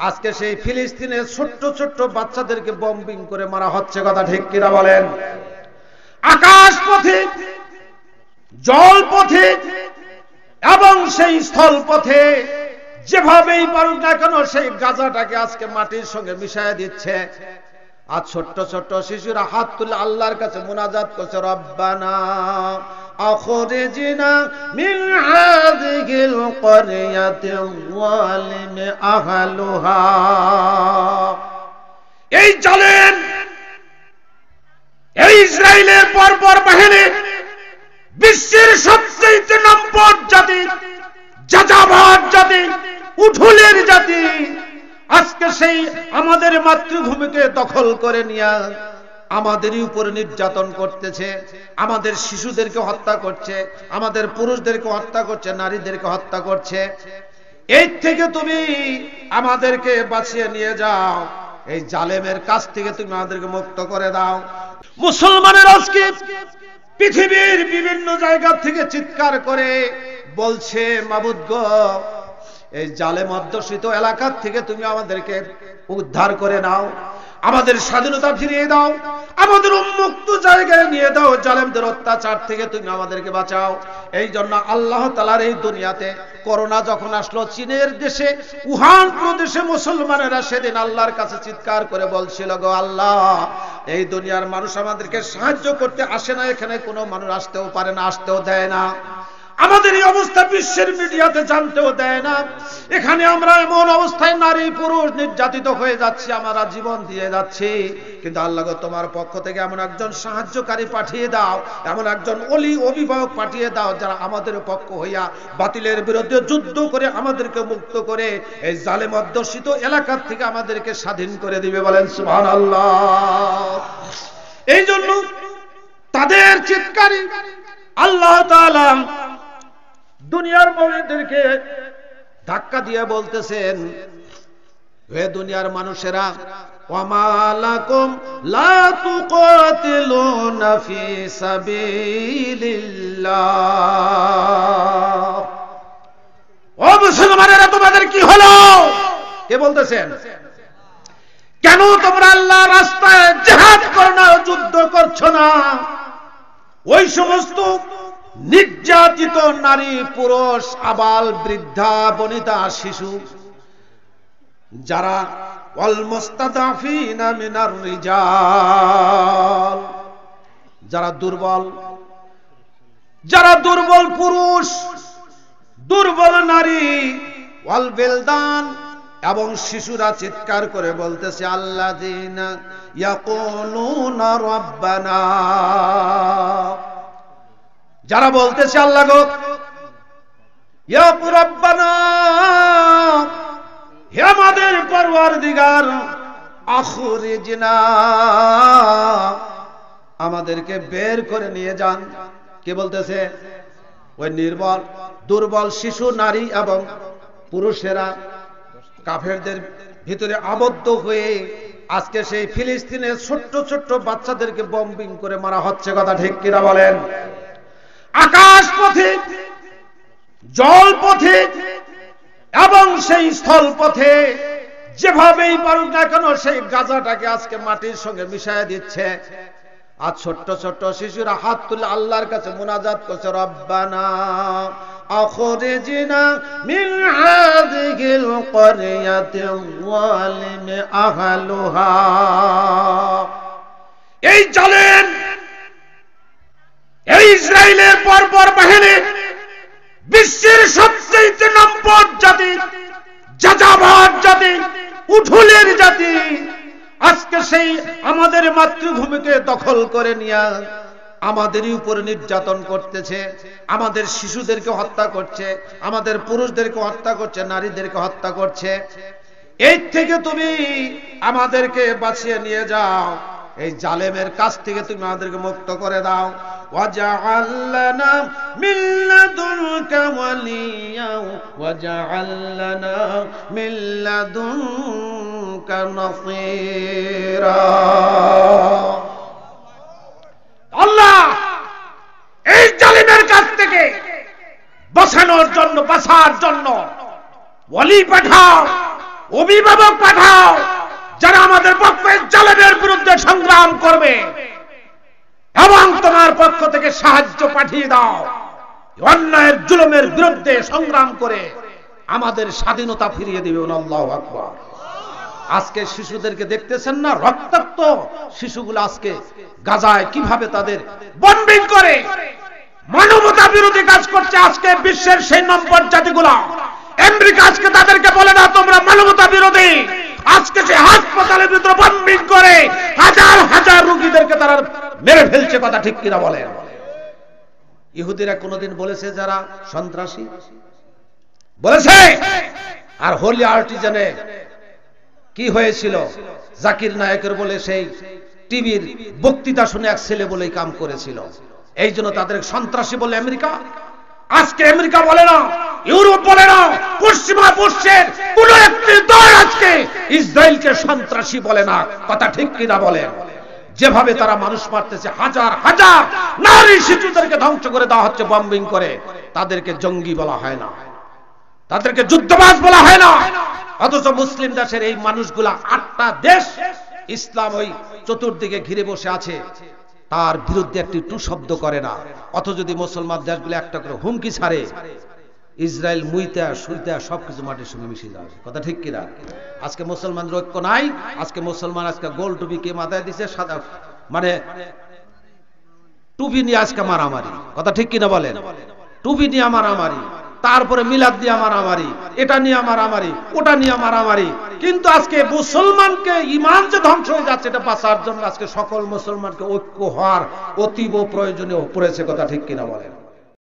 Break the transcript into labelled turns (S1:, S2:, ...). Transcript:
S1: আজকে সেই ফিলিস্তিনের ছোট্ট ছোট্ট বাচ্চাদেরকে বম্বিং করে মারা হচ্ছে, কথা ঠিক কিনা বলেন? আকাশ পথে, জল পথে এবং সেই স্থল পথে যেভাবেই পারুক না কেন সেই গাজাটাকে আজকে মাটির সঙ্গে মিশাইয়া দিচ্ছে। আর ছোট্ট ছোট্ট শিশুরা হাত তুলে আল্লাহর কাছে মুনাজাত করছে, রব্বানা আখরিজনা মিন হাযিহিল ক্বরিয়াতিল যালিমি আহলুহা। এই জালেম, এই ইসরায়েলের বর্বর বাহিনী, বিশ্বের সবচেয়ে নম্বর জাতি, যাযাবর জাতি, উঠুলের জাতি, আজকে সেই আমাদের মাতৃভূমিকে দখল করে নিয়ে আমাদেরই উপর নির্যাতন করতেছে, আমাদের শিশুদেরকে হত্যা করছে, আমাদের পুরুষদেরকে হত্যা করছে, নারীদেরকে হত্যা করছে। এই থেকে তুমি আমাদেরকে বাঁচিয়ে নিয়ে যাও, এই জালেমের কাছ থেকে তুমি আমাদেরকে মুক্ত করে দাও। মুসলমানের আজকে পৃথিবীর বিভিন্ন জায়গা থেকে চিৎকার করে বলছে, মাবুদ গো, এই জালেম অধ্যুষিত এলাকা থেকে তুমি আমাদেরকে উদ্ধার করে নাও, আমাদের স্বাধীনতা ফিরিয়ে দাও, আমাদের উন্মুক্ত জায়গায় নিয়ে দাও, জালেমদের অত্যাচার থেকে তুমি আমাদেরকে বাঁচাও। এই জন্য আল্লাহ তাআলার এই দুনিয়াতে করোনা যখন আসলো, চীনের দেশে উহান প্রদেশে মুসলমানেরা সেদিন আল্লাহর কাছে চিৎকার করে বলছিল, গো আল্লাহ, এই দুনিয়ার মানুষ আমাদেরকে সাহায্য করতে আসে না, এখানে কোনো মানুষ আসতেও পারে না, আসতেও দেয় না, আমাদের এই অবস্থা বিশ্বের মিডিয়াতে জানতেও দেয় না, এখানে আমরা এমন অবস্থায় নারী পুরুষ নির্যাতিত হয়ে যাচ্ছি, আমরা জীবন দিয়ে যাচ্ছি। কিন্তু আল্লাহ গো, তোমার পক্ষ থেকে এমন একজন সাহায্যকারী পাঠিয়ে দাও, এমন একজন ওলি অভিভাবক পাঠিয়ে দাও, যারা আমাদের পক্ষ হইয়া বাতিলের বিরুদ্ধে যুদ্ধ করে আমাদেরকে মুক্ত করে এই জালেম অধ্যুষিত এলাকা থেকে আমাদেরকে স্বাধীন করে দিবে। বলেন সুবহানাল্লাহ। এই জন্য তাদের চিৎকারে আল্লাহ তাআলা দুনিয়ার মুমিনদেরকে ধাক্কা দিয়ে বলতেছেন, হে দুনিয়ার মানুষেরা, ওয়ামা লাকুম লা তুকাতিলুনা ফি সাবিলিল্লাহ। ও মুসলমানেরা, তোমাদের কি হলো? কে বলতেছেন? কেন তোমরা আল্লাহর রাস্তায় জিহাদ করো না, যুদ্ধ করছো না? ওই সমস্ত নির্যাতিত নারী পুরুষ, আবাল বৃদ্ধা বনিতা শিশু, যারা ওয়াল মুস্তাদাফিনা মিনার রিজাল, যারা দুর্বল পুরুষ, দুর্বল নারী, ওয়াল বিলদান এবং শিশুরা চিৎকার করে বলতেছে, আল্লাযিনা ইয়াকুলুনা রাব্বানা, যারা বলতেছে, আল্লাহ গো, ইয়া রাব্বানা, হে আমাদের পরওয়ারদিগার, আখরিজনা, আমাদেরকে বের করে নিয়ে যান। কে বলতেছে? ওই নির্বল দুর্বল শিশু, নারী এবং পুরুষেরা কাফেরদের ভিতরে আবদ্ধ হয়ে আজকে সেই ফিলিস্তিনের ছোট্ট ছোট্ট বাচ্চাদেরকে বম্বিং করে মারা হচ্ছে, কথা ঠিক কিনা বলেন? আকাশ পথে, জল পথে এবং সেই স্থল পথে যেভাবেই পারুক না কেন সেই গাজাটাকে আজকে মাটির সঙ্গে মিশাইয়া দিচ্ছে। আর ছোট্ট ছোট্ট শিশুরা হাত তুলে আল্লাহর কাছে মুনাজাত করছে, রব্বানা আখরিজনা মিন হাযিহিল ক্বরিয়াতিল যালিমি আহলুহা। এই জালেম, এই ইসরায়েলের বর্বর বাহিনী, বিশ্বের সবচেয়ে নম্বর জাতি, যাযাবর জাতি, উঠুলের জাতি, আজকে সেই আমাদের মাতৃভূমিকে দখল করে নিয়ে আমাদেরই উপর নির্যাতন করতেছে, আমাদের শিশুদেরকে হত্যা করছে, আমাদের পুরুষদেরকে হত্যা করছে, নারীদেরকে হত্যা করছে। এই থেকে তুমি আমাদেরকে বাঁচিয়ে নিয়ে যাও, এই জালেমের কাছ থেকে তুমি আমাদেরকে মুক্ত করে দাও। ওয়াজআল লানা মিন লাদুনকা ওয়ালিয়া ওয়াজআল লানা মিন লাদুনকা নাসীরা। আল্লাহ, এই জালেমের কাছ থেকে বাঁচানোর জন্য, বাঁচার জন্য ওয়ালি পাঠাও, অভিভাবক পাঠাও যারা আমাদের পক্ষে জালেমের বিরুদ্ধে সংগ্রাম করবে, এবং তোমার পক্ষ থেকে সাহায্য পাঠিয়ে দাও অন্যায়ের জুলুমের বিরুদ্ধে সংগ্রাম করে আমাদের স্বাধীনতা ফিরিয়ে দিবে। আল্লাহু আকবার। আজকে শিশুদেরকে দেখতেছেন না, রক্তাক্ত শিশুগুলো আজকে গাজায় কিভাবে তাদের বম্বিং করে মানবতা বিরোধী কাজ করছে। আজকে বিশ্বের সেই নম্বর জাতিগুলো, আমেরিকা আজকে তাদেরকে বলে না তোমরা মানবতা বিরোধী, আজকে সে হাসপাতালের ভিতরে বম্বিং করে হাজার হাজার রোগীদেরকে তারা মেরে ফেলছে। কথা ঠিক কিনা বলেন? ইহুদিরা কোনদিন বলেছে যারা সন্ত্রাসী? বলেছে? আর হোলি আর্টিজানে কি হয়েছিল? জাকির নায়েকের বলে সেই টিভির বক্তৃতা শুনে এক ছেলে বলেই কাম করেছিল, এই জন্য তাদের সন্ত্রাসী বলে আমেরিকা। আজকে আমেরিকা বলে না, ইউরোপ বলে না, পশ্চিমা বিশ্বের কোন একটি দল আজকে ইসরায়েলকে সন্ত্রাসী বলে না। কথা ঠিক কিনা বলেন? যেভাবে তারা মানুষ মারতেছে, হাজার হাজার নারী শিশুদেরকে ধ্বংস করে দেওয়া হচ্ছে বম্বিং করে, তাদেরকে জঙ্গি বলা হয় না, তাদেরকে যুদ্ধবাজ বলা হয় না। অথচ মুসলিম দেশের এই মানুষগুলা 8টা দেশ ইসলাম ওই চতুর্দিকে ঘিরে বসে আছে, তার বিরুদ্ধে একটি টু শব্দ করে না। অথচ যদি মুসলমান দেশগুলো একটা করে হুমকি ছাড়ে, ইসরায়েল মুইতা সুইতা সবকিছু মাটির সঙ্গে মিশে যাবে। কথা ঠিক কিনা? আজকে মুসলমানদের ঐক্য নাই। আজকে মুসলমান আজকে গোল টুপি কে মাথায় দিছে, সাদা মানে টুপি নিয়ে আজকে মারামারি। কথা ঠিক কিনা বলেন? টুপি নিয়ে মারামারি, তারপরে মিলাদ দিয়ে মারামারি, এটা নিয়ে মারামারি, ওটা নিয়ে মারামারি। কিন্তু আজকে মুসলমানকে ঈমান যে ধ্বংস হয়ে যাচ্ছে, এটা বাঁচার জন্য আজকে সকল মুসলমানকে ঐক্য হওয়ার অতীব প্রয়োজনীয় পড়েছে। কথা ঠিক কিনা বলেন?